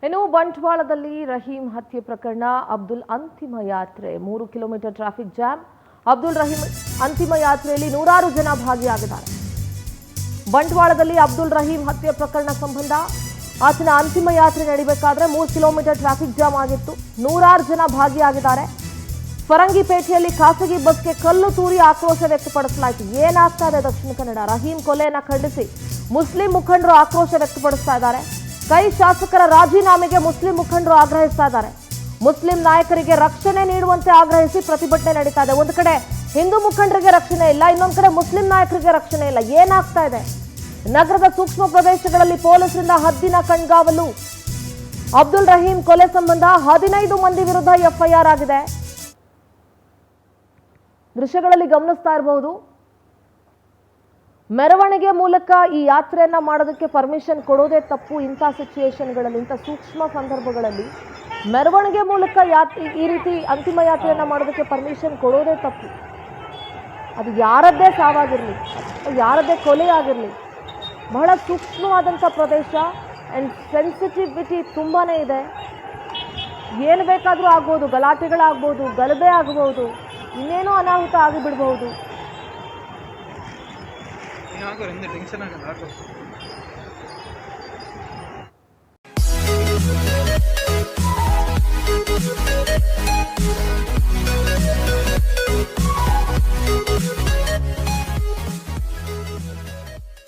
ಇನ್ನು ಬಂಟ್ವಾಳದಲ್ಲಿ ರಹೀಂ ಹತ್ಯೆ ಪ್ರಕರಣ, ಅಬ್ದುಲ್ ಅಂತಿಮ ಯಾತ್ರೆ, 3 kilometre traffic jam. Abdul Rahim ಅಂತಿಮ ಯಾತ್ರೆಯಲ್ಲಿ ನೂರಾರು ಜನ ಭಾಗಿಯಾಗಿದ್ದಾರೆ. ಬಂಟ್ವಾಳದಲ್ಲಿ ಅಬ್ದುಲ್ ರಹೀಂ ಹತ್ಯೆ ಪ್ರಕರಣ ಸಂಬಂಧ ಆತನ ಅಂತಿಮ ಯಾತ್ರೆ ನಡೆಯಬೇಕಾದ್ರೆ 3 ಕಿಲೋಮೀಟರ್ ಟ್ರಾಫಿಕ್ ಜಾಮ್ ಆಗಿತ್ತು. ನೂರಾರು ಜನ ಭಾಗಿಯಾಗಿದ್ದಾರೆ. ಫರಂಗಿಪೇಟೆಯಲ್ಲಿ ಖಾಸಗಿ ಬಸ್ಗೆ ಕಲ್ಲು ತೂರಿ ಆಕ್ರೋಶ ವ್ಯಕ್ತಪಡಿಸಲಾಯಿತು. ಏನಾಗ್ತಾ ಇದೆ ದಕ್ಷಿಣ ಕನ್ನಡ? ರಹೀಂ ಕೊಲೆಯನ್ನ ಖಂಡಿಸಿ ಮುಸ್ಲಿಂ ಮುಖಂಡರು ಆಕ್ರೋಶ ವ್ಯಕ್ತಪಡಿಸ್ತಾ ಇದ್ದಾರೆ. ಕೈ ಶಾಸಕರ ರಾಜೀನಾಮೆಗೆ ಮುಸ್ಲಿಂ ಮುಖಂಡರು ಆಗ್ರಹಿಸ್ತಾ ಇದ್ದಾರೆ. ಮುಸ್ಲಿಂ ನಾಯಕರಿಗೆ ರಕ್ಷಣೆ ನೀಡುವಂತೆ ಆಗ್ರಹಿಸಿ ಪ್ರತಿಭಟನೆ ನಡೀತಾ ಇದೆ. ಒಂದು ಕಡೆ ಹಿಂದೂ ಮುಖಂಡರಿಗೆ ರಕ್ಷಣೆ ಇಲ್ಲ, ಇನ್ನೊಂದು ಕಡೆ ಮುಸ್ಲಿಂ ನಾಯಕರಿಗೆ ರಕ್ಷಣೆ ಇಲ್ಲ. ಏನಾಗ್ತಾ ಇದೆ? ನಗರದ ಸೂಕ್ಷ್ಮ ಪ್ರದೇಶಗಳಲ್ಲಿ ಪೊಲೀಸರಿಂದ ಹದ್ದಿನ ಕಣ್ಗಾವಲು. ಅಬ್ದುಲ್ ರಹೀಂ ಕೊಲೆ ಸಂಬಂಧ 15 ಮಂದಿ ವಿರುದ್ಧ ಎಫ್ಐಆರ್ ಆಗಿದೆ. ದೃಶ್ಯಗಳಲ್ಲಿ ಗಮನಿಸ್ತಾ ಇರಬಹುದು. ಮೆರವಣಿಗೆ ಮೂಲಕ ಈ ಯಾತ್ರೆಯನ್ನ ಮಾಡೋದಕ್ಕೆ ಪರ್ಮಿಷನ್ ಕೊಡೋದೇ ತಪ್ಪು. ಇಂಥ ಸಿಚುಯೇಷನ್ಗಳಲ್ಲಿ, ಇಂಥ ಸೂಕ್ಷ್ಮ ಸಂದರ್ಭಗಳಲ್ಲಿ ಮೆರವಣಿಗೆ ಮೂಲಕ ಈ ರೀತಿ ಅಂತಿಮ ಯಾತ್ರೆಯನ್ನ ಮಾಡೋದಕ್ಕೆ ಪರ್ಮಿಷನ್ ಕೊಡೋದೇ ತಪ್ಪು. ಅದು ಯಾರದ್ದೇ ಸಾವಾಗಿರಲಿ, ಯಾರದ್ದೇ ಕೊಲೆ ಆಗಿರಲಿ, ಬಹಳ ಸೂಕ್ಷ್ಮವಾದಂಥ ಪ್ರದೇಶ ಆ್ಯಂಡ್ ಸೆನ್ಸಿಟಿವಿಟಿ ತುಂಬಾ ಇದೆ. ಏನು ಬೇಕಾದರೂ ಆಗ್ಬೋದು, ಗಲಾಟೆಗಳಾಗ್ಬೋದು, ಗಲಭೆ ಆಗ್ಬೋದು, ಇನ್ನೇನೋ ಅನಾಹುತ ಆಗಿಬಿಡ್ಬಹುದು.